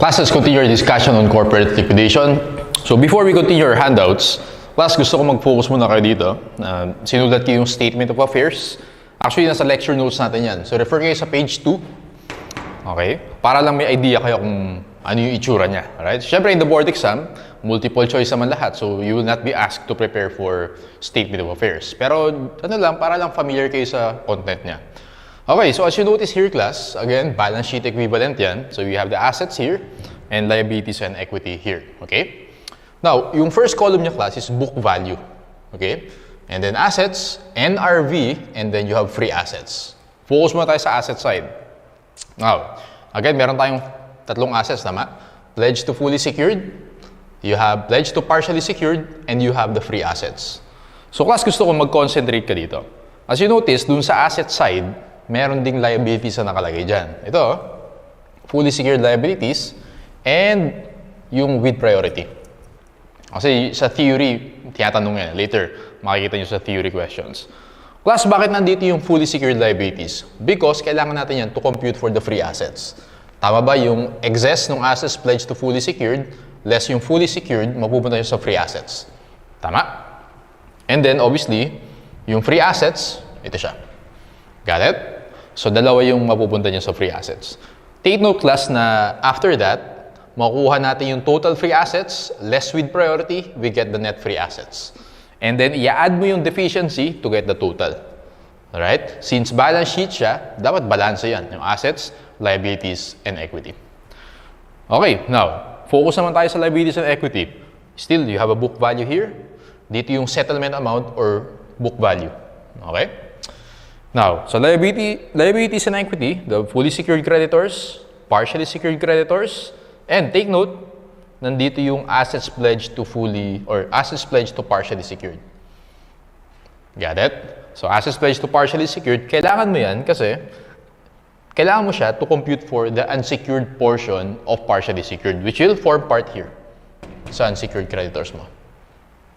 Class, let's continue our discussion on corporate liquidation. So before we continue our handouts, class, gusto ko mag-focus muna kayo dito. Sinulat ko yung statement of affairs. Actually, nasa lecture notes natin yan. So refer kayo sa page 2. Okay? Para lang may idea kayo kung ano yung itsura niya. Alright? Siyempre, in the board exam, multiple choice naman lahat. So you will not be asked to prepare for statement of affairs. Pero ano lang, para lang familiar kayo sa content niya. Okay, so as you notice here, class, again, balance sheet equivalent yan. So we have the assets here and liabilities and equity here. Okay? Now, yung first column niya, class, is book value. Okay? And then assets, NRV, and then you have free assets. Focus muna tayo sa asset side. Now, again, meron tayong tatlong assets, tama? Pledge to fully secured, you have pledge to partially secured, and you have the free assets. So, class, gusto ko mag-concentrate ka dito. As you notice, dun sa asset side, meron ding liabilities na nakalagay dyan. Ito, fully secured liabilities, and yung with priority. Kasi sa theory, tinatanong yan. Later, makikita nyo sa theory questions. Class, bakit nandito yung fully secured liabilities? Because kailangan natin yan to compute for the free assets. Tama ba yung excess ng assets pledged to fully secured, less yung fully secured, mapupunta nyo sa free assets. Tama? And then, obviously, yung free assets, ito siya. Got it? So, dalawa yung mapupunta nyo sa free assets. Take note, class, na after that, makukuha natin yung total free assets, less with priority, we get the net free assets. And then, i-add mo yung deficiency to get the total. Alright? Since balance sheet siya, dapat balance yan. Yung assets, liabilities, and equity. Okay, now, focus naman tayo sa liabilities and equity. Still, you have a book value here. Dito yung settlement amount or book value. Okay? Now, so liabilities and equity, the fully secured creditors, partially secured creditors, and take note, nandito yung assets pledged to fully, or assets pledged to partially secured. Got it? So, assets pledged to partially secured, kailangan mo yan kasi kailangan mo siya to compute for the unsecured portion of partially secured, which will form part here sa unsecured creditors mo.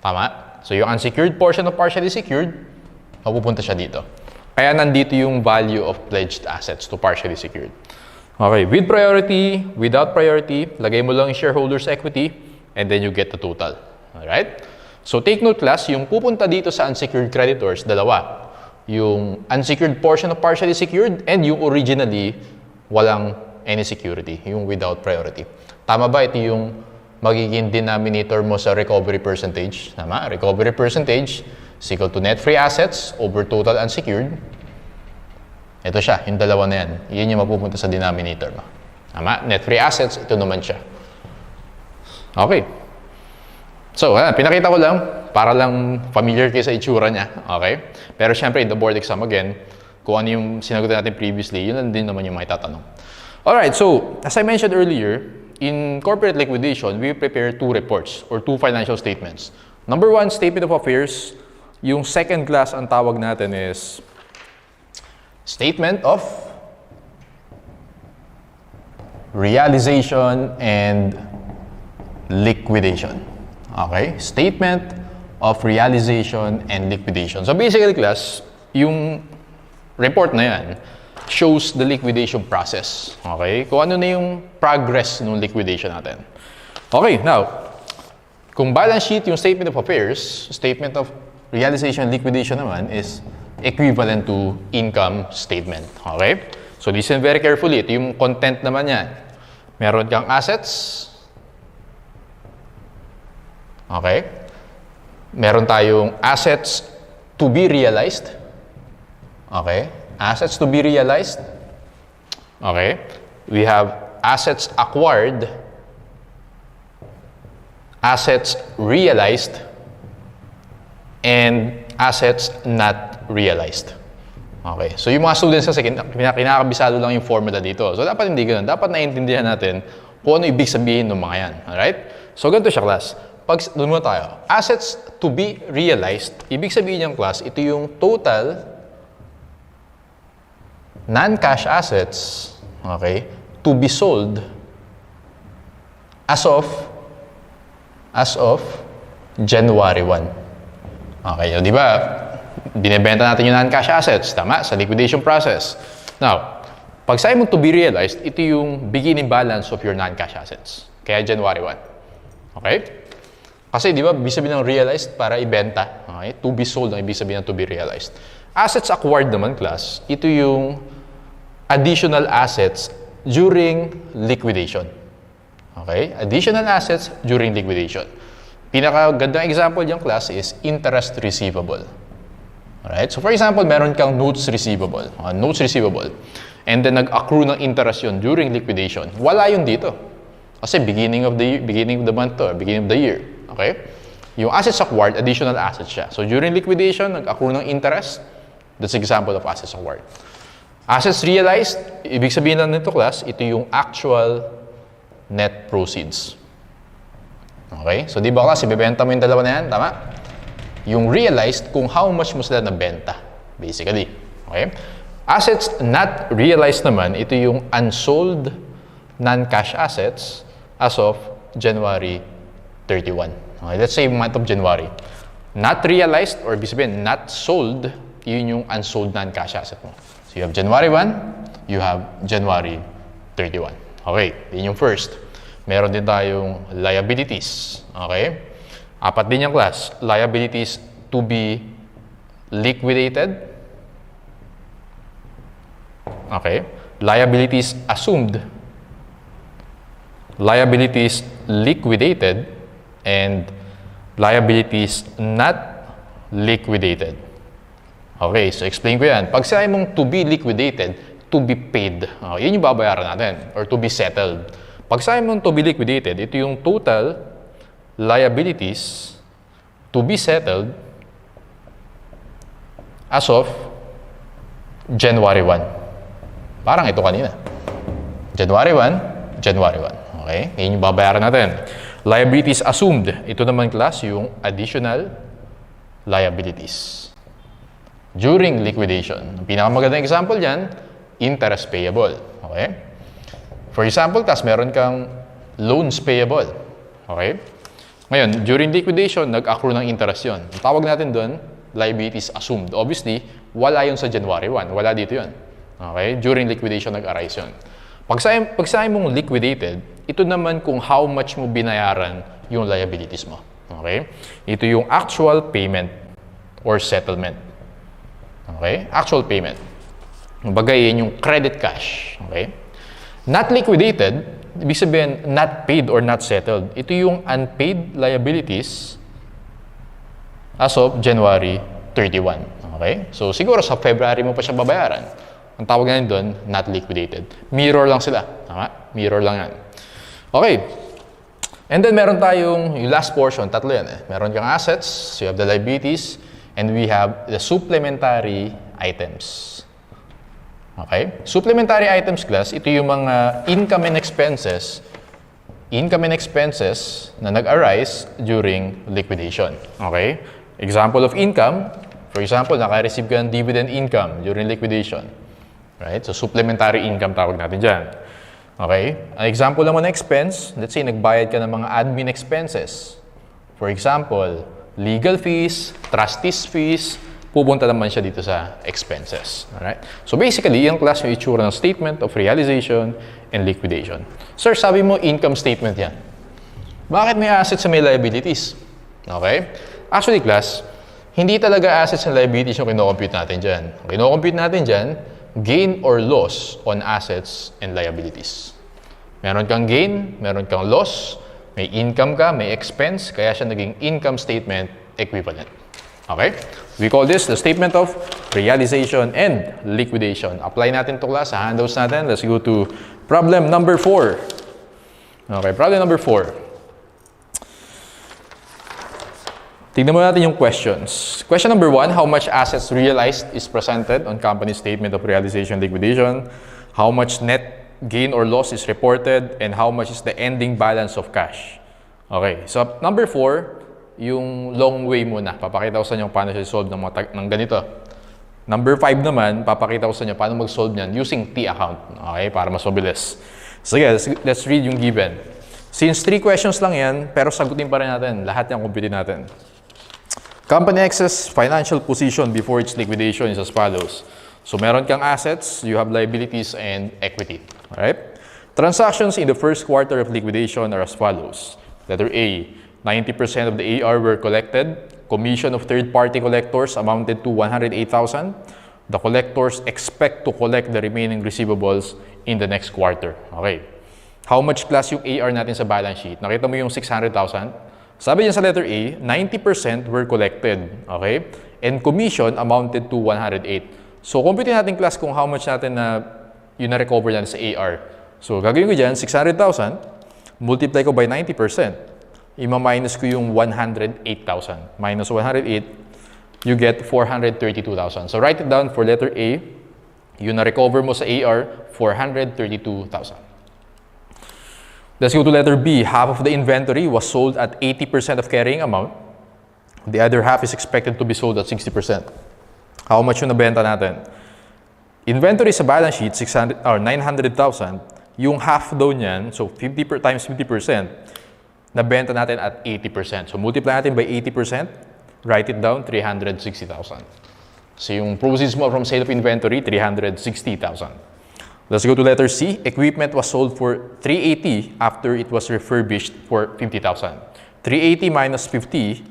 Tama? So, yung unsecured portion of partially secured, mapupunta siya dito. Kaya nandito yung value of pledged assets to partially secured. Okay, with priority, without priority, lagay mo lang yung shareholders' equity, and then you get the total. Alright? So take note, class, yung pupunta dito sa unsecured creditors, dalawa. Yung unsecured portion of partially secured, and yung originally walang any security, yung without priority. Tama ba? Ito yung magiging denominator mo sa recovery percentage. Tama? Recovery percentage is equal to net free assets over total unsecured. Ito siya, yung dalawa na yan. Yun yung mapupunta sa denominator mo. Tama? Net free assets, ito naman siya. Okay. So, pinakita ko lang para lang familiar kayo sa itsura niya. Okay? Pero syempre, in the board exam again, kung ano yung sinagot natin previously, yun lang din naman yung may tatanong. Alright, so, as I mentioned earlier, in corporate liquidation, we prepare two reports or two financial statements. Number one, statement of affairs. Yung second class, ang tawag natin is statement of realization and liquidation. Okay? Statement of realization and liquidation. So basically, class, yung report na yan shows the liquidation process. Okay? Kung ano na yung progress ng liquidation natin. Okay, now, kung balance sheet yung statement of affairs, statement of realization and liquidation naman is equivalent to income statement. Okay? So listen very carefully. Ito yung content naman yan. Meron kang assets. Okay? Meron tayong assets to be realized. Okay? Assets to be realized. Okay? We have assets acquired. Assets realized. And assets not realized. Okay. So, yung mga students kasi kinakabisado lang yung formula dito. So, dapat hindi ganun. Dapat naiintindihan natin kung ano ibig sabihin ng mga yan. Alright? So, ganito siya, class. Pag doon muna tayo. Assets to be realized, ibig sabihin niyang, class, ito yung total non-cash assets, okay, to be sold as of January 1. Okay, di ba? Binebenta natin yung non-cash assets, tama? Sa liquidation process. Now, Pag sabi mo to be realized, ito yung beginning balance of your non-cash assets. Kaya January 1. Okay? Kasi di ba, ibig sabihin ng realized para ibenta. Okay? To be sold ang ibig sabihin ng to be realized. Assets acquired naman, class, ito yung additional assets during liquidation. Okay? Additional assets during liquidation. Pinakagandang example yung class is interest receivable. Alright? So for example, meron kang notes receivable. And then nag-accrue ng interest yun during liquidation. Wala yun dito. Kasi beginning of the month to, beginning of the year. Okay? Yung assets acquired, additional assets siya. So during liquidation, nag-accrue ng interest. That's example of assets acquired. Assets realized, ibig sabihin lang nito class, ito yung actual net proceeds. Okay? So di ba class, ibebenta mo yung dalawa na yan, tama? Yung realized kung how much mo sila nabenta, basically. Okay? Assets not realized naman, ito yung unsold non-cash assets as of January 31. Okay, let's say month of January. Not realized or ibig sabihin not sold, yun yung unsold non-cash asset mo. So you have January 1, you have January 31. Okay, yun yung first. Meron din tayong liabilities. Okay? 4 din yung class. Liabilities to be liquidated. Okay. Liabilities assumed, liabilities liquidated, and liabilities not liquidated. Okay, so explain ko yan. Pag sinabi mong to be liquidated, to be paid, yun yung babayaran natin, or to be settled. Pag sinabi mong to be liquidated, ito yung total liabilities to be settled as of January 1. Parang ito kanina. January 1, January 1. Okay? Yan yung babayaran natin. Liabilities assumed. Ito naman class yung additional liabilities. During liquidation. Ang pinakamagandang example dyan, interest payable. Okay? For example, class, meron kang loans payable. Okay? Ngayon, during liquidation, nag-accrue ng interest yun. Ang tawag natin doon, liabilities assumed. Obviously, wala yun sa January 1. Wala dito yun. Okay? During liquidation, nag-arise yun. Pag sabi mong liquidated, ito naman kung how much mo binayaran yung liabilities mo. Okay? Ito yung actual payment or settlement. Okay? Actual payment. Bagay yun yung credit cash. Okay? Not liquidated, ibig sabihin not paid or not settled. Ito yung unpaid liabilities as of January 31. Okay? So siguro sa February mo pa siya babayaran. Ang tawag natin doon, not liquidated. Mirror lang sila. Tama? Mirror lang yan. Okay. And then meron tayong yung last portion, tatlo yan eh. Meron kang assets, so you have the liabilities, and we have the supplementary items. Okay? Supplementary items class, ito yung mga income and expenses na nag-arise during liquidation. Okay? Example of income, for example, naka-receive ka ng dividend income during liquidation. Right? So, supplementary income tawag natin dyan. Okay? An example naman na expense, let's say, nagbayad ka ng mga admin expenses. For example, legal fees, trustees fees, pupunta naman siya dito sa expenses. Alright? So, basically, yung class yung itsura ng statement of realization and liquidation. Sir, sabi mo, income statement yan. Bakit may assets sa may liabilities? Okay? Actually, class, hindi talaga assets and liabilities yung kino-compute natin dyan. Kino-compute natin dyan, gain or loss on assets and liabilities. Meron kang gain, meron kang loss, may income ka, may expense, kaya siya naging income statement equivalent. Okay? We call this the statement of realization and liquidation. Apply natin to class sa handouts natin. Let's go to problem number 4. Okay, problem number 4. Tignan mo natin yung questions. Question number 1, how much assets realized is presented on company statement of realization and liquidation? How much net gain or loss is reported? And how much is the ending balance of cash? Okay, so number 4, yung long way muna. Papakita ko sa inyo paano siya solve ng ganito. Number 5 naman, papakita ko sa inyo paano mag-solve niyan using T account. Okay, para mas mabilis. Sige, let's read yung given. Since 3 questions lang yan, pero sagutin pa rin natin. Lahat yung compute natin. Company X's financial position before its liquidation is as follows. So meron kang assets, you have liabilities, and equity. Alright? Transactions in the first quarter of liquidation are as follows. Letter A, 90% of the AR were collected. Commission of third-party collectors amounted to 108,000. The collectors expect to collect the remaining receivables in the next quarter. Okay. How much class yung AR natin sa balance sheet? Nakita mo yung 600,000? Sabi niya sa letter A, 90% were collected. Okay? And commission amounted to 108. So, compute natin class kung how much natin na yung na-recover natin sa AR. So, gagawin ko dyan, 600,000, multiply ko by 90%. Ima-minus ko yung 108,000. Minus 108, you get 432,000. So, write it down for letter A. Yung na-recover mo sa AR, 432,000. Let's go to letter B. Half of the inventory was sold at 80% of carrying amount. The other half is expected to be sold at 60%. How much yung nabenta natin? Inventory sa balance sheet, 900,000. Yung half daw niyan, so 50 times 50%, nabenta natin at 80%. So multiply natin by 80%, write it down, 360,000. So yung proceeds mo from sale of inventory, 360,000. Let's go to letter C. Equipment was sold for 380 after it was refurbished for 50,000. 380 minus 50,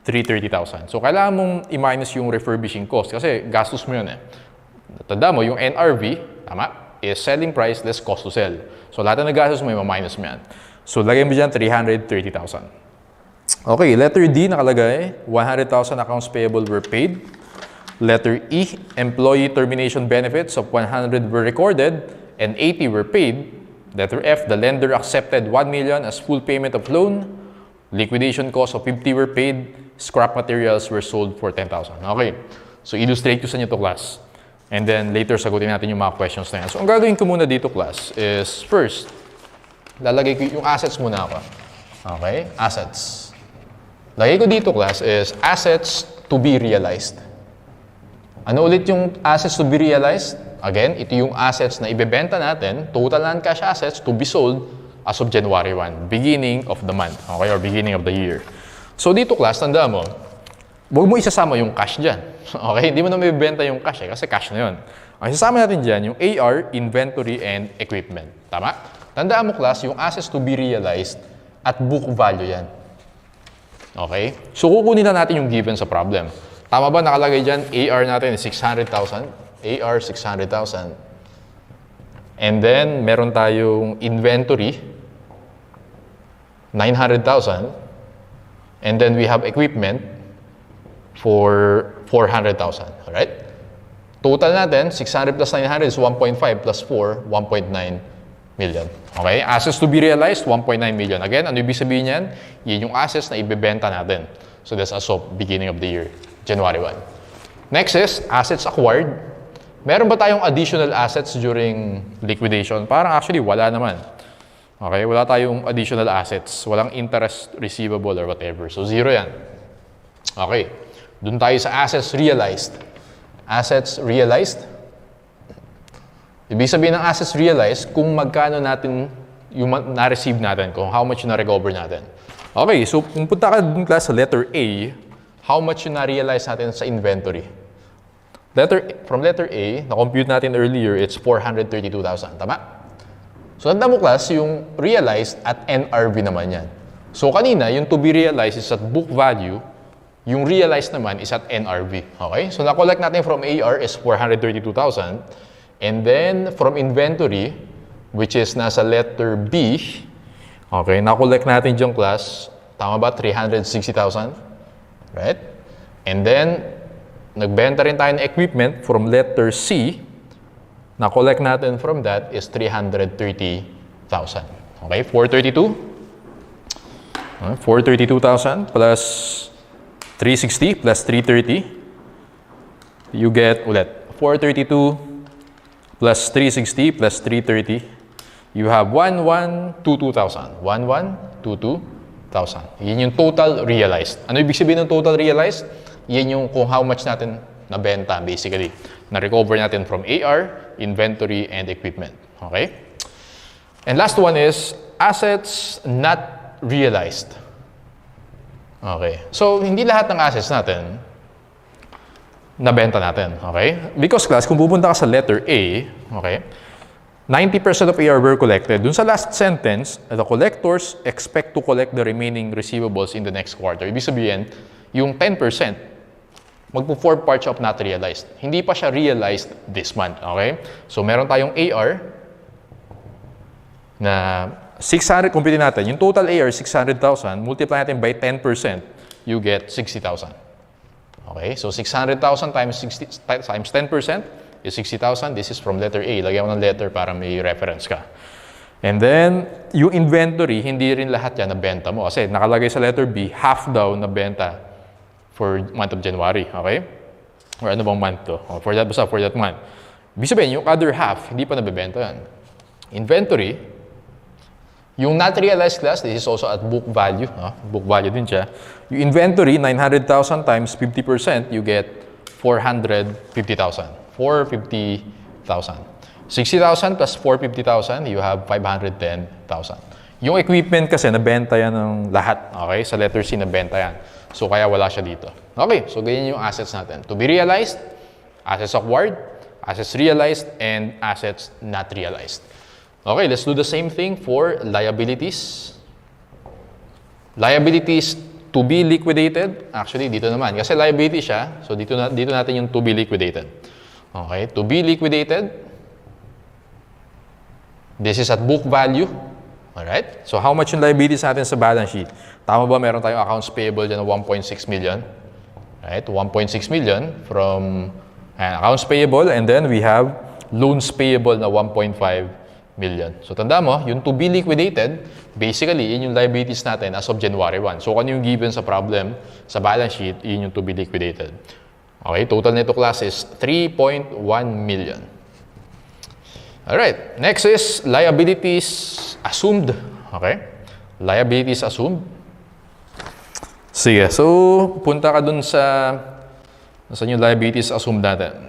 330,000. So kailangan mong i-minus yung refurbishing cost kasi gastos mo yun eh. Tanda mo, yung NRV, tama, is selling price less cost to sell. So lahat na nagastos mo, i-minus mo yan. So lagay mo dyan, 330,000. Okay, letter D nakalagay, 100,000 accounts payable were paid. Letter E, employee termination benefits of 100 were recorded and 80 were paid. Letter F, the lender accepted 1 million as full payment of loan. Liquidation costs of 50 were paid. Scrap materials were sold for 10,000. Okay, so illustrate ko sa inyo to class. And then later sagutin natin yung mga questions na yan. So ang gagawin ko muna dito class is first, lalagay ko yung assets muna ako. Okay, assets. Lagay ko dito class is assets to be realized. Ano ulit yung assets to be realized? Again, ito yung assets na ibebenta natin, total non-cash assets to be sold as of January 1, beginning of the month, okay, or beginning of the year. So dito class, tanda mo, huwag mo isasama yung cash dyan. Okay, hindi mo na mabibenta yung cash kasi cash na yun. Ang isasama natin dyan, yung AR, inventory, and equipment. Tama? Tandaan mo class, yung assets to be realized at book value yan. Okay? So kukunin na natin yung given sa problem. Tama ba nakalagay dyan, AR natin is 600,000. AR 600,000. And then, meron tayong inventory, 900,000. And then we have equipment for 400,000. Alright? Total natin, 600 plus 900 is 1.5 plus 4, 1.9 million. Okay? Assets to be realized, 1.9 million. Again, ano ibig sabihin yan? Yan yung assets na ibebenta natin. So that's as of beginning of the year, January 1. Next is assets acquired. Meron ba tayong additional assets during liquidation? Parang actually wala naman. Okay? Wala tayong additional assets. Walang interest receivable or whatever. So zero yan. Okay. Doon tayo sa assets realized. Assets realized. Ibig sabihin ng assets realized kung magkano natin yung na-receive natin, kung how much yung na-recover natin. Okay, so kung punta ka dun class sa letter A, how much yung na-realize natin sa inventory? From letter A, na-compute natin earlier, it's 432,000. Tama? So tanda mo class, yung realized at NRV naman yan. So kanina, yung to be realized is at book value, yung realized naman is at NRV. Okay? So na-collect natin from AR is 432,000. And then from inventory, which is nasa letter B, okay, na-collect natin yung class, tama ba? 360,000. Right? And then, nagbenta rin tayo ng equipment from letter C. Na-collect natin from that is 330,000. Okay? 432. 432,000 plus 360 plus 330. You get ulit 432 plus 360 plus 330. You have 1122,000. 1122,000. Yan yung total realized. Ano ibig sabihin ng total realized? Yan yung kung how much natin nabenta basically. Na-recover natin from AR, inventory, and equipment. Okay? And last one is assets not realized. Okay. So, hindi lahat ng assets natin nabenta natin. Okay? Because class, kung pupunta ka sa letter A, okay, 90% of AR were collected. Dun sa last sentence, the collectors expect to collect the remaining receivables in the next quarter. Ibig sabihin, yung 10%, magpo-form parts of not realized. Hindi pa siya realized this month. Okay? So, meron tayong AR na 600, kumpitin natin. Yung total AR, 600,000. Multiply natin by 10%, you get 60,000. Okay? So, 600,000 times 10% is 60,000. This is from letter A. Lagyan mo ng letter para may reference ka. And then, yung inventory, hindi rin lahat yan nabenta mo. Kasi nakalagay sa letter B, half daw nabenta for month of January. Okay? Or ano bang month to? Or for that month. Ibig sabihin, yung other half, hindi pa nabibenta yan. Inventory, yung not realized class, this is also at book value. Book value din siya. Yung inventory, 900,000 times 50%, you get 450,000. 450,000. 60,000 plus 450,000, you have 510,000. Yung equipment kasi, nabenta yan ng lahat. Okay? Sa letter C, nabenta yan. So, kaya wala siya dito. Okay, so ganyan yung assets natin. To be realized, assets acquired, assets realized, and assets not realized. Okay, let's do the same thing for liabilities. Liabilities to be liquidated. Actually, dito naman. Kasi liability siya, so dito natin yung to be liquidated. Okay, to be liquidated. This is at book value. Alright? So, how much yung liabilities natin sa balance sheet? Tama ba meron tayong accounts payable dyan ng 1.6 million? Right? 1.6 million from accounts payable, and then we have loans payable na 1.5 million. So, tanda mo, yung to be liquidated, basically, yun yung liabilities natin as of January 1. So, kung ano yung given sa problem, sa balance sheet, yun yung to be liquidated. Okay, total nito class is 3.1 million. Alright, next is liabilities assumed. Okay, liabilities assumed. Sige, so, punta ka dun sa yung liabilities assumed natin.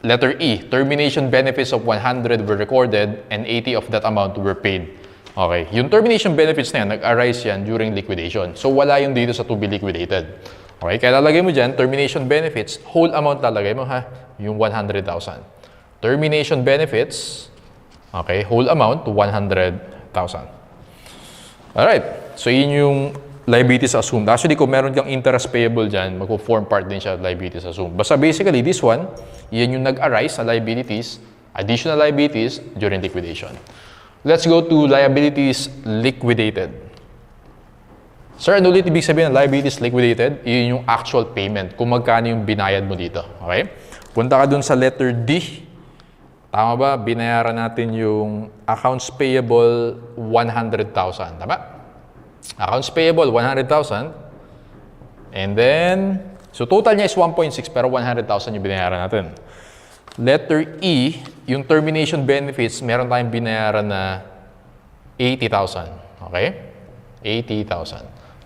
Letter E, termination benefits of 100 were recorded and 80 of that amount were paid. Okay, yung termination benefits na yan, nag-arise yan during liquidation. So, wala yung dito sa to be liquidated. Okay, kaya lalagay mo dyan, termination benefits, whole amount lalagay mo ha, yung 100,000. Termination benefits, okay, whole amount to 100,000. Alright, so yun yung liabilities assumed. Actually, kung meron kang interest payable dyan, magpo-form part din siya liabilities assumed. Basta basically, this one, yan yung nag-arise sa liabilities, additional liabilities during liquidation. Let's go to liabilities liquidated. Sir, ano ulit ibig sabihin ng liabilities liquidated? Yun yung actual payment, kung magkano yung binayad mo dito. Okay? Punta ka dun sa letter D. Tama ba? Binayaran natin yung accounts payable 100,000. Tama? Accounts payable 100,000. And then, so total niya is 1.6 pero 100,000 yung binayaran natin. Letter E, yung termination benefits, meron tayong binayaran na 80,000. Okay? 80,000.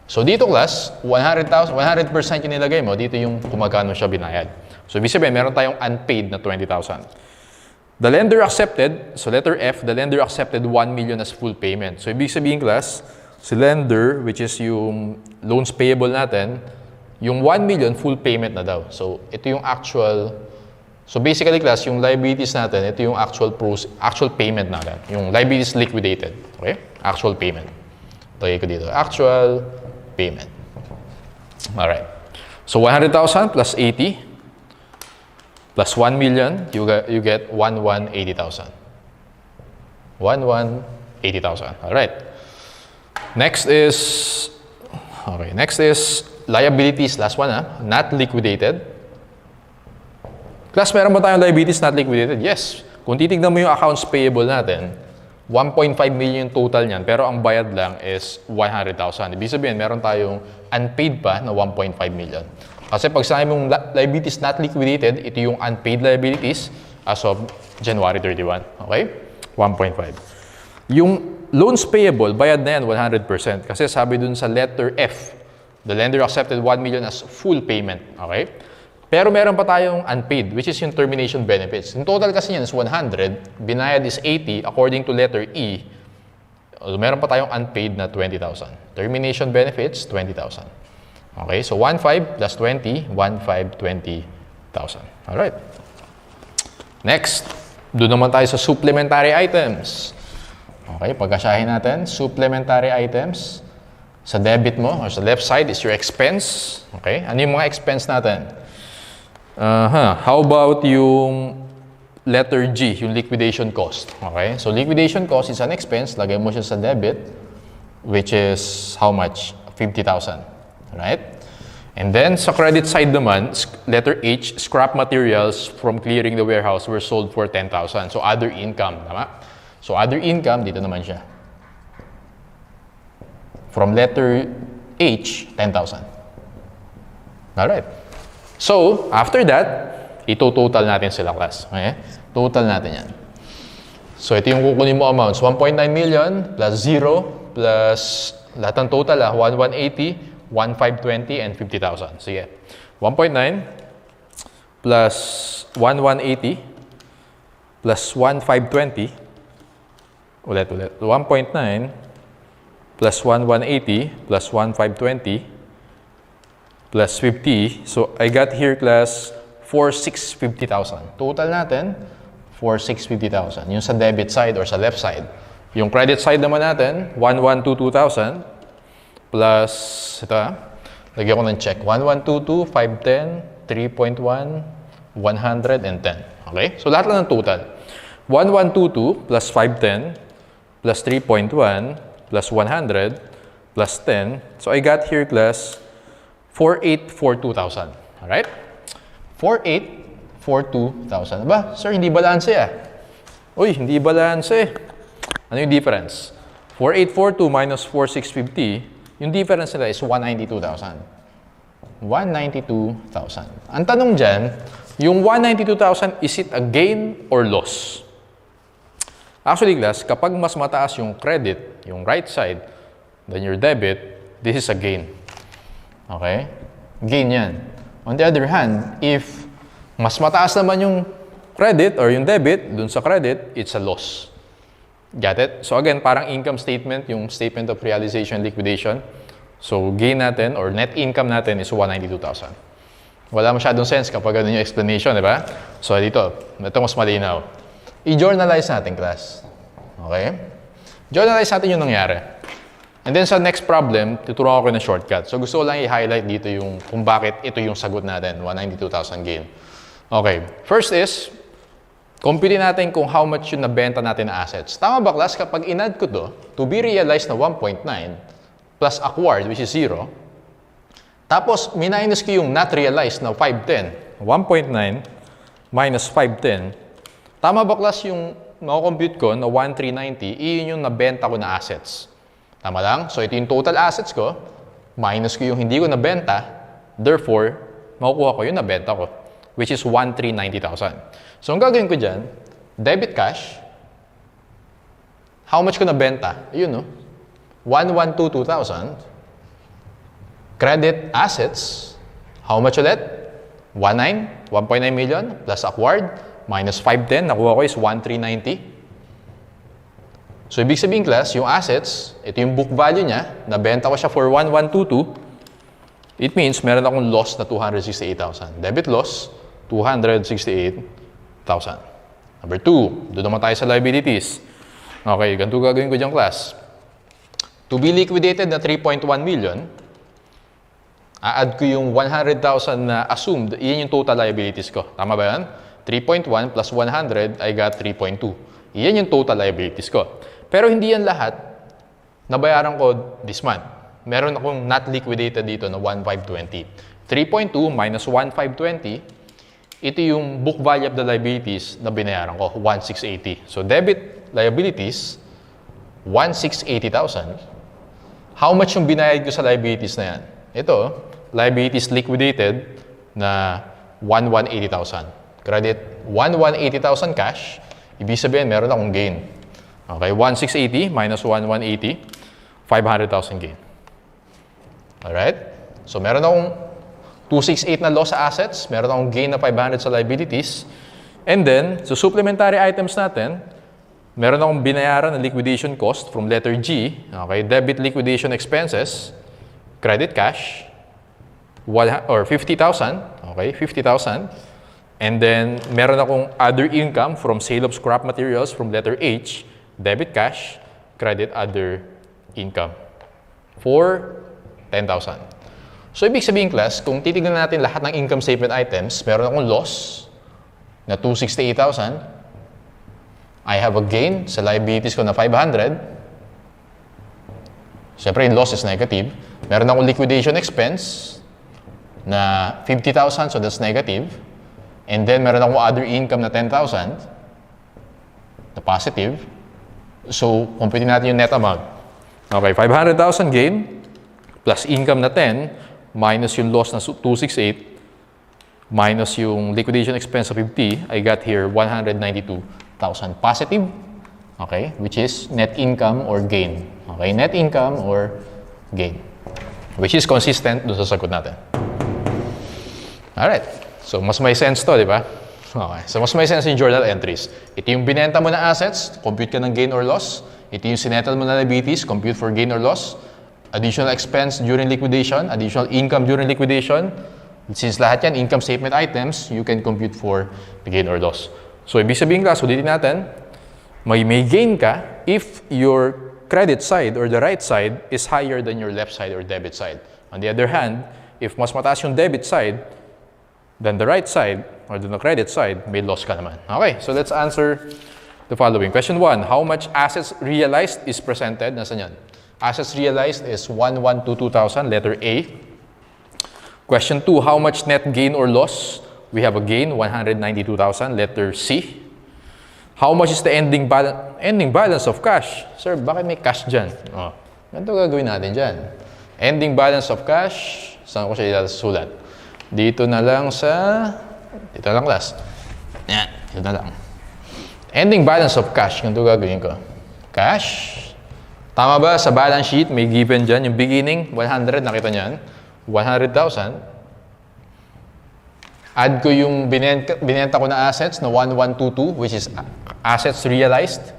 So dito class, 100% yung nilagay mo, dito yung kung magkano siya binayad. So ibig sabihin, meron tayong unpaid na 20,000. The lender accepted, so letter F, the lender accepted 1 million as full payment. So ibig sabihin class, si lender, which is yung loans payable natin, yung 1 million full payment na daw. So ito yung actual, so basically class, yung liabilities natin, ito yung actual payment natin. Yung liabilities liquidated. Okay? Actual payment. Tagay ko dito. Actual payment. Alright. So 100,000 plus 80 plus 1 million, you get 1,180,000. 1,180,000. Alright. Next is liabilities. Last one, not liquidated. Class, meron ba tayong liabilities not liquidated? Yes. Kung titignan mo yung accounts payable natin, 1.5 million total niyan, pero ang bayad lang is 100,000. Ibig sabihin, meron tayong unpaid pa na 1.5 million. Kasi pag sinabi mong liabilities not liquidated, ito yung unpaid liabilities as of January 31. Okay? 1.5. Yung loans payable, bayad na yan 100%. Kasi sabi dun sa letter F, the lender accepted 1 million as full payment. Okay? Pero meron pa tayong unpaid, which is yung termination benefits. Yung total kasi yan is 100, binayad is 80 according to letter E. Meron pa tayong unpaid na 20,000. Termination benefits, 20,000. Okay, so 1.5 plus 20, 1,520,000. 50,000. Alright. Next, doon naman tayo sa supplementary items. Okay, pagkasyahin natin, supplementary items. Sa debit mo, or sa left side is your expense. Okay, ano yung mga expense natin? How about yung letter G, yung liquidation cost? Okay, so liquidation cost is an expense. Lagay mo siya sa debit, which is how much? 50,000. Right? And then, sa credit side naman, letter H, scrap materials from clearing the warehouse were sold for 10,000. So, other income. Tama? So, other income, dito naman siya. From letter H, 10,000. Alright. So, after that, ito-total natin sila, class. Okay? Total natin yan. So, ito yung kukunin mo amounts. 1.9 million plus 0 plus lahat ng total, 1,180, 1,520, and 50,000. Sige. 1.9 plus 1,180 plus 1,520. Ulit. 1.9 plus 1,180 plus 1,520 plus 50. So, I got here, class, 4,650,000. Total natin, 4,650,000. Yung sa debit side or sa left side. Yung credit side naman natin, 1,122,000 plus, ito lagyan ko ng check. 1,122, 510, 3.1, 100, and 10. Okay? So, lahat lang ng total. 1,122 plus 510 plus 3.1 plus 100 plus 10. So, I got here, class, 4,842,000. Alright? 4,842,000. Ba, sir, hindi balanse Uy, hindi balanse. Ano yung difference? 4,842 minus 4,650, yung difference nila is 192,000. 192,000. Ang tanong dyan, yung 192,000, is it a gain or loss? Actually, class, kapag mas mataas yung credit, yung right side, than your debit, this is a gain. Okay? Gain yan. On the other hand, if mas mataas naman yung credit or yung debit, dun sa credit, it's a loss. Got it? So again, parang income statement, yung statement of realization liquidation. So gain natin or net income natin is 192,000. Wala masyadong sense kapag ganun yung explanation, di ba? So dito, ito mas malinaw. I-journalize natin, class. Okay? Journalize natin yung nangyari. And then sa next problem, tuturuan ko ng shortcut. So gusto ko lang i-highlight dito yung kung bakit ito yung sagot natin, 192,000 gain. Okay. First is, compute natin kung how much yung nabenta natin na assets. Tama ba, class? Kapag in-add ko to be realized na 1.9 plus acquired, which is 0, tapos minus ko yung not realized na 510. 1.9 minus 510. Tama ba, class, yung mako-compute ko na 1,390, iyon yung nabenta ko na assets. Tama lang? So ito yung total assets ko, minus ko yung hindi ko nabenta, therefore, makukuha ko yung nabenta ko, which is 1,390,000. So, ang gagawin ko dyan, debit cash, how much ko nabenta? Ayun, no? 1,122,000. Credit assets, how much ulit? 1.9 million plus acquired, minus 510, nakuha ko is 1,390. So, ibig sabihin, class, yung assets, ito yung book value niya, nabenta ko siya for 1,122. It means, meron akong loss na 268,000. Debit loss, 268,000. Number 2, doon naman tayo sa liabilities. Okay, ganito gagawin ko dyan, class. To be liquidated na 3.1 million, a-add ko yung 100,000 na assumed, iyan yung total liabilities ko. Tama ba yan? 3.1 plus 100, I got 3.2. Iyan yung total liabilities ko. Pero hindi yan lahat, nabayaran ko this month. Meron akong not liquidated dito na 1,520. 3.2 minus 1,520, ito yung book value of the liabilities na binayaran ko, 1,680. So, debit liabilities, 1,680,000. How much yung binayad ko sa liabilities na yan? Ito, liabilities liquidated na 1,180,000. Credit, 1,180,000 cash. Ibig sabihin, meron akong gain. Okay, 1,680 minus 1,180, 500,000 gain. Alright? So, meron akong 268 na loss sa assets, meron akong gain na 500 sa liabilities. And then, sa supplementary items natin, meron akong binayaran na liquidation cost from letter G, okay, debit liquidation expenses, credit cash, or 50,000, okay, 50,000, And then, meron akong other income from sale of scrap materials from letter H, debit cash, credit other income for 10,000. So, ibig sabihin class, kung titignan natin lahat ng income statement items, meron akong loss na 268,000. I have a gain sa liabilities ko na 500. Siyempre, yung loss is negative. Meron akong liquidation expense na 50,000, so that's negative. And then, meron akong other income na 10,000 na positive. So, compute natin yung net amount. Okay, 500,000 gain plus income na 10 minus yung loss na 268 minus yung liquidation expense of 50, I got here 192,000 positive. Okay, which is net income or gain. Okay, net income or gain. Which is consistent dun sa sagot natin. Alright. So, mas may sense to, di ba? Okay. So, mas may sense yung journal entries. Ito yung binenta mo na assets, compute ka ng gain or loss. Ito yung sinettle mo na liabilities, compute for gain or loss. Additional expense during liquidation, additional income during liquidation. Since lahat yan, income statement items, you can compute for the gain or loss. So, ibig sabihin class, ulitin natin, may gain ka if your credit side or the right side is higher than your left side or debit side. On the other hand, if mas mataas yung debit side, then the right side, or the credit side, may loss ka naman. Okay, so let's answer the following. Question 1, how much assets realized is presented? Nasaan yan? Assets realized is 1,122,000, letter A. Question 2, how much net gain or loss? We have a gain, 192,000, letter C. How much is the ending balance of cash? Sir, bakit may cash dyan? Oh, ganito gagawin natin dyan. Ending balance of cash, saan ko siya sulat? Dito na lang class. Yan, dito na lang. Ending balance of cash, ganito gagawin ko. Cash. Tama ba sa balance sheet, may given dyan. Yung beginning, 100, nakita niyan. 100,000. Add ko yung binenta ko na assets na 1,122, which is assets realized.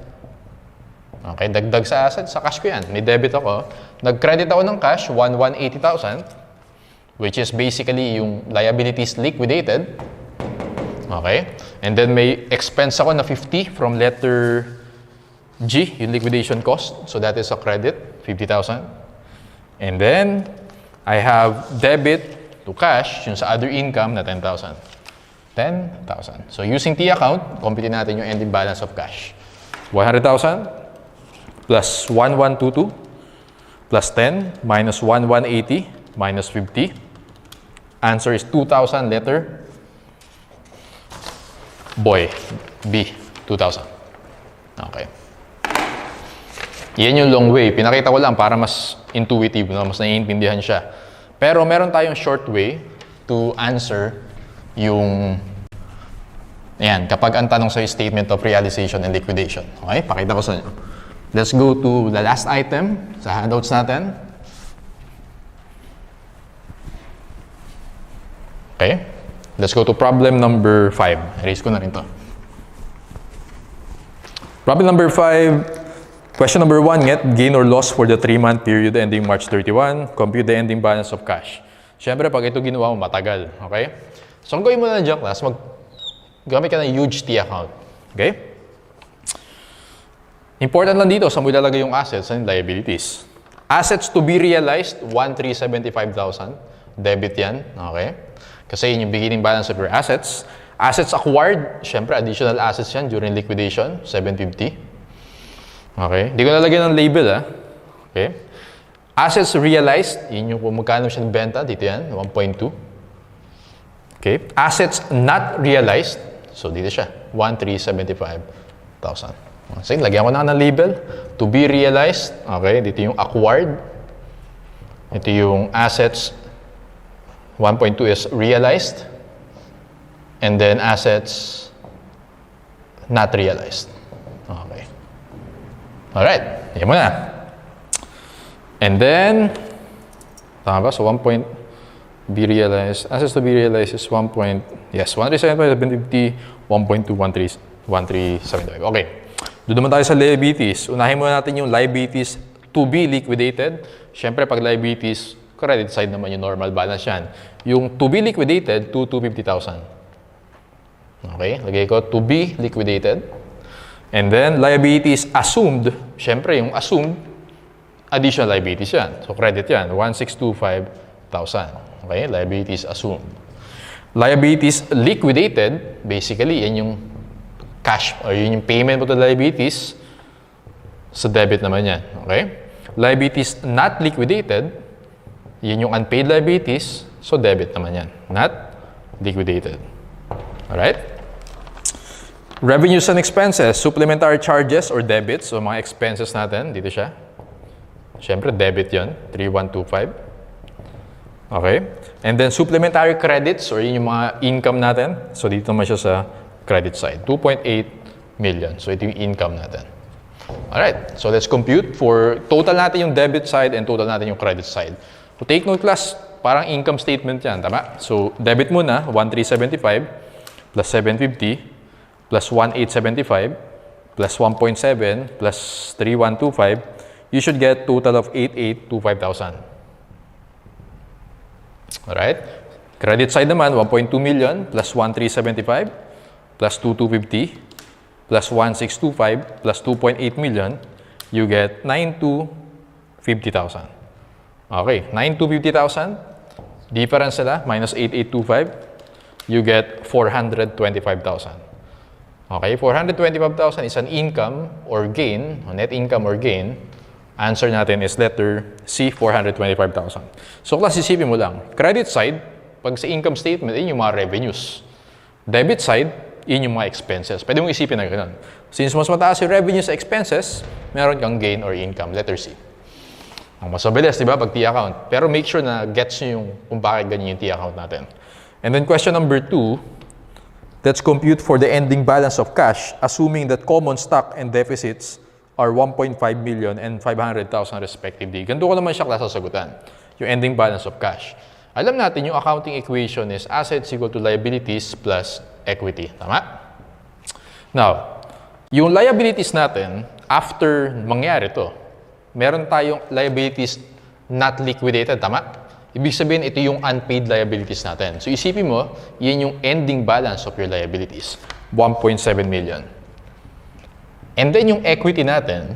Okay, dagdag sa assets, sa cash ko yan. May debit ako. Nag-credit ako ng cash, 1,180,000. Which is basically yung liabilities liquidated. Okay? And then may expense ako na 50 from letter G, yung liquidation cost. So that is a credit, 50,000. And then I have debit to cash, yung sa other income na 10,000. 10,000. So using T account, compute natin yung ending balance of cash. 100,000 plus 1,122 plus 10 minus 1,180 minus 50. Answer is 2,000, letter boy, B, 2,000. Okay. Yan yung long way. Pinakita ko lang para mas intuitive, no? Mas naiintindihan siya. Pero meron tayong short way to answer yung yan, kapag ang tanong sa statement of realization and liquidation. Okay, pakita ko sa inyo. Let's go to the last item sa handouts natin. Okay, let's go to problem number 5. Erase ko na rin to. Problem number 5, question number 1, get gain or loss for the 3-month period ending March 31. Compute the ending balance of cash. Siyempre, pag ito ginawa mo, matagal. Okay? So, ang gawin mo na dyan, class, gamit ka ng huge T account. Okay? Important lang dito, saan mo ilalagay yung assets and liabilities. Assets to be realized, 1,375,000. Debit yan. Okay? Kasi yun yung beginning balance of your assets. Assets acquired, syempre additional assets yan during liquidation, 750. Okay? Hindi ko nalagyan ng label, ha? Okay? Assets realized, yun yung kung magkano siya benta, dito yan, 1.2. Okay? Assets not realized, so dito siya, 1,375,000. Sige, lagyan ko na ng label. To be realized, okay, dito yung acquired. Ito yung assets, 1.2 is realized, and then assets not realized. Okay. Alright, yan mo na. And then, tama ba? So 1 point be realized, assets to be realized is 1 point, yes, 1,375,750, 1.2, 1,375. Okay. Doon naman tayo sa liabilities. Unahin muna natin yung liabilities to be liquidated. Siyempre, pag liabilities, credit side naman yung normal balance yan. Yung to be liquidated, 250,000. Okay, lagay ko to be liquidated. And then, liabilities assumed. Siyempre, yung assumed, additional liabilities yan. So, credit yan, 1,625,000. Okay, liabilities assumed. Liabilities liquidated, basically, yan yung cash or yun yung payment mo to liabilities. Sa debit naman yan. Okay? Liabilities not liquidated, yun yung unpaid liabilities. So, debit naman yan. Not liquidated. Alright? Revenues and expenses, supplementary charges or debits. So, mga expenses natin, dito siya. Siyempre, debit yon 3,125. Okay? And then, supplementary credits or yun yung mga income natin. So, dito naman siya sa credit side. 2.8 million. So, ito yung income natin. Alright. So, let's compute for total natin yung debit side and total natin yung credit side. So, take note class, parang income statement yan. Tama? So, debit muna, 1,375 plus 750 plus 1,875 plus 1.7 plus 3,125, you should get total of 8,825,000. Alright? Credit side naman, 1.2 million plus 1,375 plus 2,250 plus 1,625 plus 2.8 million, you get 9,250,000. Okay, 9,250,000, difference nila, minus 8,825, you get 425,000. Okay, 425,000 is an income or gain, net income or gain. Answer natin is letter C, 425,000. So, class, isipin mo lang. Credit side, pag sa income statement, yun yung mga revenues. Debit side, yun yung mga expenses. Pwede mong isipin na gano'n. Since mas mataas yung revenues sa expenses, meron kang gain or income, letter C. Ang mas mabilis, di ba, pag T-account. Pero make sure na gets nyo yung kung bakit ganyan yung T-account natin. And then question number 2, let's compute for the ending balance of cash, assuming that common stock and deficits are 1.5 million and 500,000 respectively. Ganito ko naman siya klase sagutan, yung ending balance of cash. Alam natin yung accounting equation is assets equal to liabilities plus equity. Tama? Now, yung liabilities natin, after mangyari to, meron tayong liabilities not liquidated. Tama? Ibig sabihin, ito yung unpaid liabilities natin. So, isipin mo, yan yung ending balance of your liabilities. 1.7 million. And then, yung equity natin,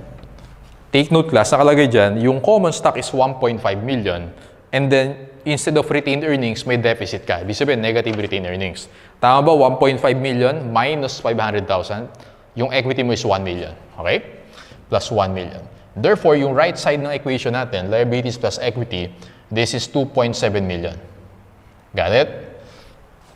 take note class, nakalagay dyan, yung common stock is 1.5 million. And then, instead of retained earnings, may deficit ka. Ibig sabihin, negative retained earnings. Tama ba? 1.5 million minus 500,000. Yung equity mo is 1 million. Okay? Plus 1 million. Therefore, yung right side ng equation natin, liabilities plus equity, this is 2.7 million. Got it?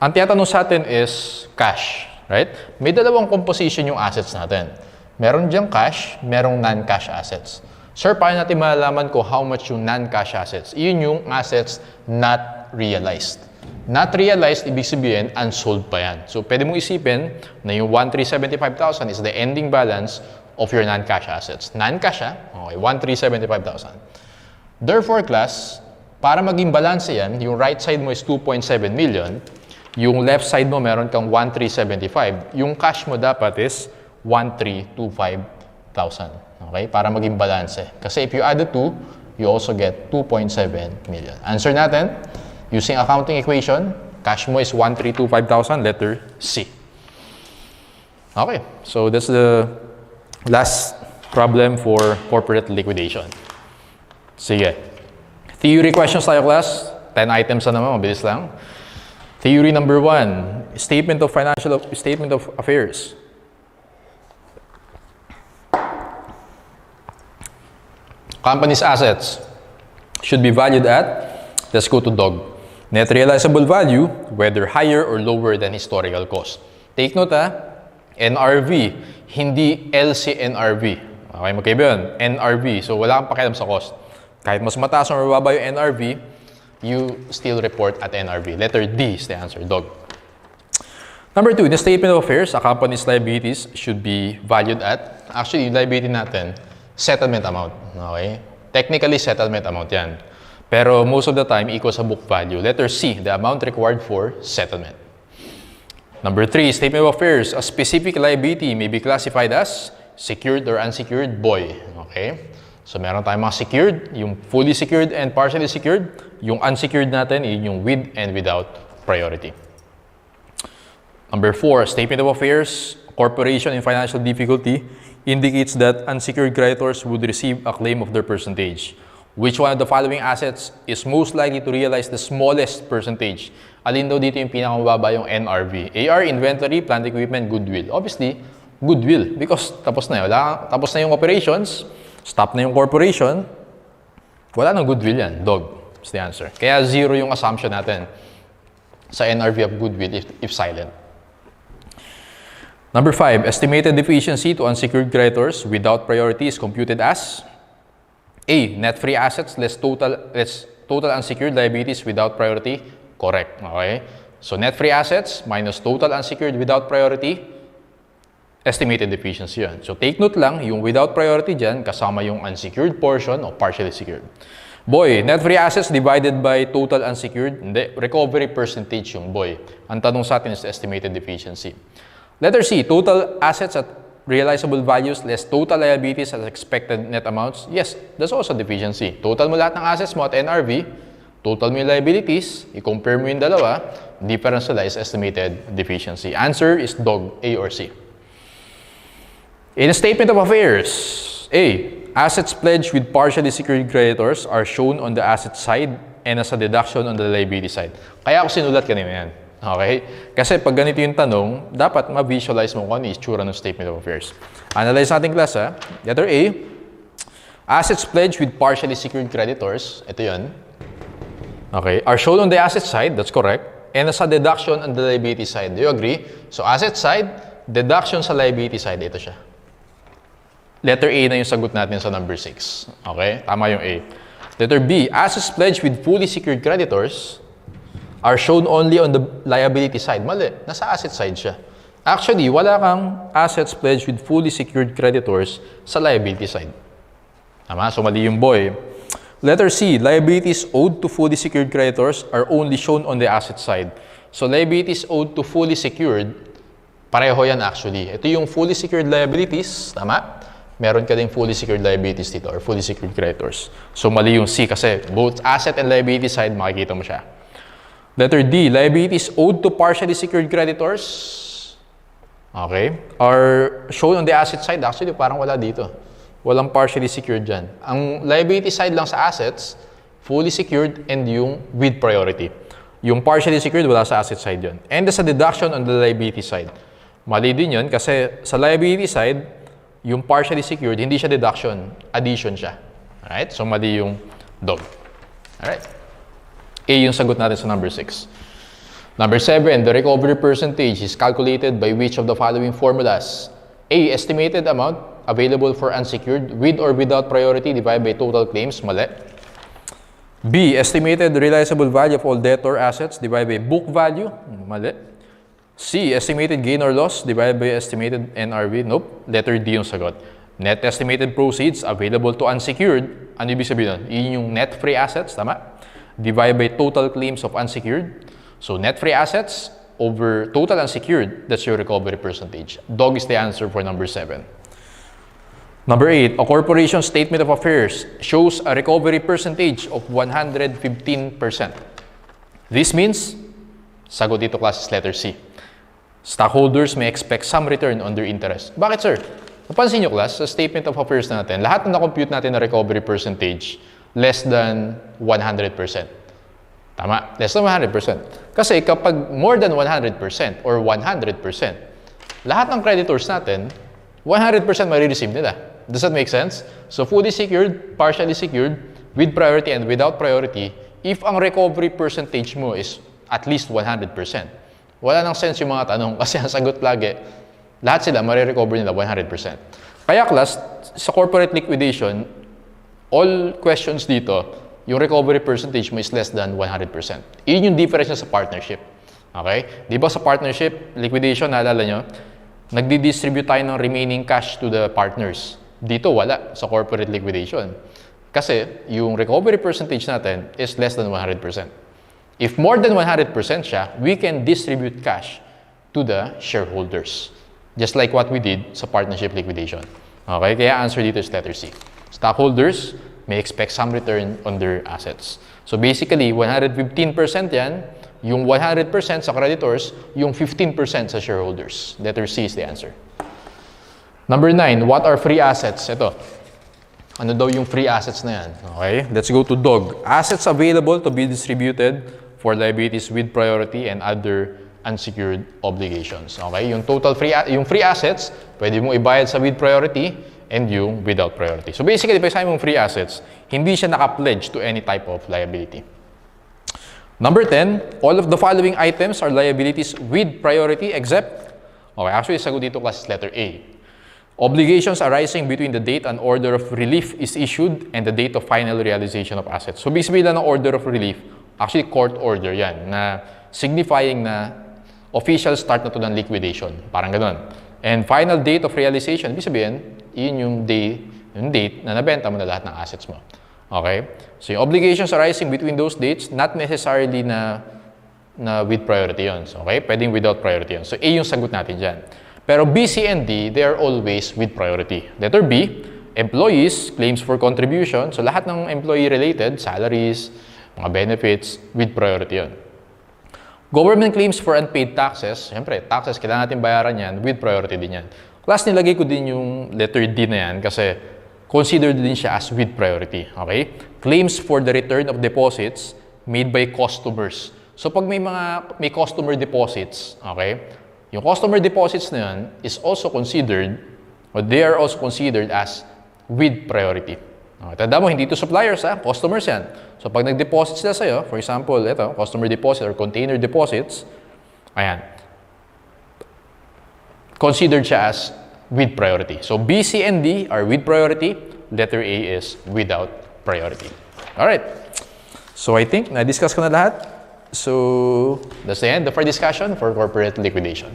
Ang tinatanong sa atin is cash, right? May dalawang composition yung assets natin. Meron diyang cash, merong non-cash assets. Sir, paano natin malalaman ko how much yung non-cash assets? Iyon yung assets not realized. Not realized, ibig sabihin, unsold pa yan. So, pwede mong isipin na yung 1,375,000 is the ending balance of your non-cash assets. Non-cash, ha? Okay, 1,375,000. Therefore, class, para maging balance yan, yung right side mo is 2.7 million, yung left side mo meron kang 1,375. Yung cash mo dapat is 1,325,000. Okay? Para maging balance. Kasi if you add the two, you also get 2.7 million. Answer natin, using accounting equation, cash mo is 1,325,000, letter C. Okay, so that's the last problem for corporate liquidation. Sige. Theory questions tayo, class. 10 items na naman, mabilis lang. Theory number 1, statement of affairs. Company's assets should be valued at, let's go to DOG. Net realizable value, whether higher or lower than historical cost. Take note NRV, hindi LCNRV. Okay, magkaiba yun. NRV, so wala kang pakialam sa cost. Kahit mas mataas o mababa yung NRV, you still report at NRV. Letter D is the answer, DOG. Number 2, the statement of affairs, a company's liabilities should be valued at, actually, yung liability natin, settlement amount. Okay? Technically, settlement amount yan. Pero most of the time, equal sa book value. Letter C, the amount required for settlement. Number 3, statement of affairs, a specific liability may be classified as secured or unsecured, boy. Okay? So, meron tayong mga secured, yung fully secured and partially secured. Yung unsecured natin, yung with and without priority. Number 4, statement of affairs, corporation in financial difficulty indicates that unsecured creditors would receive a claim of their percentage. Which one of the following assets is most likely to realize the smallest percentage? Alin daw dito yung pinakamababa, yung NRV? AR, inventory, plant equipment, goodwill. Obviously, goodwill. Because tapos na yun. Tapos na yung operations, stop na yung corporation, wala nang goodwill yan. Dog is the answer. Kaya 0 yung assumption natin sa NRV of goodwill if silent. Number 5, estimated deficiency to unsecured creditors without priority is computed as A. Net free assets less total unsecured liabilities without priority. Correct. Okay? So net free assets minus total unsecured without priority, estimated deficiency yan. So take note lang, yung without priority dyan, kasama yung unsecured portion o partially secured. Boy, net free assets divided by total unsecured, hindi. Recovery percentage yung boy. Ang tanong sa atin is estimated deficiency. Letter C, total assets at realizable values less total liabilities as expected net amounts. Yes, that's also deficiency. Total mo lahat ng assets mo at NRV, total mo yung liabilities, i-compare mo yung dalawa, difference nila is estimated deficiency. Answer is dog, A or C. In a statement of affairs, A, assets pledged with partially secured creditors are shown on the asset side and as a deduction on the liability side. Kaya ako sinulat kanina yan. Okay? Kasi pag ganito yung tanong, dapat ma-visualize mo kung ano yung itsura ng statement of affairs. Analyze natin class ha. Letter A, assets pledged with partially secured creditors, ito yan, okay, are shown on the asset side, that's correct, and as a deduction on the liability side. Do you agree? So asset side, deduction sa liability side, ito siya. Letter A na yung sagot natin sa number 6. Okay? Tama yung A. Letter B, assets pledged with fully secured creditors are shown only on the liability side. Mali. Nasa asset side siya. Actually, wala kang assets pledged with fully secured creditors sa liability side. Tama? So, mali yung boy. Letter C, liabilities owed to fully secured creditors are only shown on the asset side. So, liabilities owed to fully secured, pareho yan actually. Ito yung fully secured liabilities. Tama? Meron ka ding fully secured liabilities dito or fully secured creditors. So, mali yung C kasi both asset and liability side, makikita mo siya. Letter D, liabilities owed to partially secured creditors, okay, are shown on the asset side. Actually, parang wala dito. Walang partially secured dyan. Ang liability side lang sa assets, fully secured and yung with priority. Yung partially secured, wala sa asset side yun. And as a deduction on the liability side. Mali din yun kasi sa liability side, yung partially secured, hindi siya deduction, addition siya. Alright? So, mali yung dog. Alright? A yung sagot natin sa number 6. Number 7, the recovery percentage is calculated by which of the following formulas? A, estimated amount available for unsecured with or without priority divided by total claims. Mali. B, estimated realizable value of all debtor assets divided by book value. Mali. C, estimated gain or loss divided by estimated NRV. Nope. Letter D yung sagot. Net estimated proceeds available to unsecured. Ano ibig sabihin nun? Yun yung net free assets. Tama? Divided by total claims of unsecured. So, net free assets over total unsecured, that's your recovery percentage. Dog is the answer for number 7. Number 8, a corporation statement of affairs shows a recovery percentage of 115%. This means, sagot dito class is letter C. Stockholders may expect some return on their interest. Bakit sir? Napansin nyo class, sa statement of affairs natin, lahat na na-compute natin na recovery percentage, less than 100%. Tama? Less than 100%. Kasi kapag more than 100% or 100%, lahat ng creditors natin, 100% marireceive nila. Does that make sense? So fully secured, partially secured, with priority and without priority, if ang recovery percentage mo is at least 100%, wala nang sense yung mga tanong kasi ang sagot lagi, lahat sila marirecover nila 100%. Kaya class, sa corporate liquidation, all questions dito, yung recovery percentage mo is less than 100%. Yun yung difference sa partnership. Okay? Di ba sa partnership, liquidation, naalala nyo, nagdi-distribute tayo ng remaining cash to the partners. Dito, wala sa corporate liquidation. Kasi yung recovery percentage natin is less than 100%. If more than 100% siya, we can distribute cash to the shareholders. Just like what we did sa partnership liquidation. Okay? Kaya answer dito is letter C. Stockholders may expect some return on their assets. So basically, 115% yan yung 100% sa creditors, yung 15% sa shareholders. Letter C is the answer. Number 9, what are free assets? Ito. Ano daw yung free assets na yan? Okay, let's go to DOG. Assets available to be distributed for liabilities with priority and other unsecured obligations. Okay, yung free assets, pwede mong ibayad sa with priority and yung without priority. So basically, pag sabi mong free assets, hindi siya naka-pledge to any type of liability. Number 10, all of the following items are liabilities with priority except, okay, actually, sagot dito class is letter A. Obligations arising between the date an order of relief is issued and the date of final realization of assets. So basically lang ng order of relief, actually court order yan, na signifying na official start na to ng liquidation. Parang ganun. And final date of realization, ibig sabihin, yun yung date na nabenta mo na lahat ng assets mo. Okay? So yung obligations arising between those dates, not necessarily na with priority yun. So, okay? Pwedeng without priority yun. So A yung sagot natin dyan. Pero B, C, and D, they are always with priority. Letter B, employees, claims for contribution. So lahat ng employee-related, salaries, mga benefits, with priority yun. Government claims for unpaid taxes. Siyempre, taxes, kailangan natin bayaran yan, with priority din yan. Class, nilagay ko din yung letter D na yan kasi considered din siya as with priority. Okay? Claims for the return of deposits made by customers. So pag may customer deposits, okay? Yung customer deposits na yan is also considered, or they are also considered as with priority. Okay, tanda mo, hindi ito suppliers ha, customers yan. So pag nag-deposit sila sa'yo, for example, ito, customer deposit or container deposits, ayan, considered siya as with priority. So B, C, and D are with priority, letter A is without priority. Alright, so I think na-discuss ko na lahat. So, that's the end of our discussion for corporate liquidation.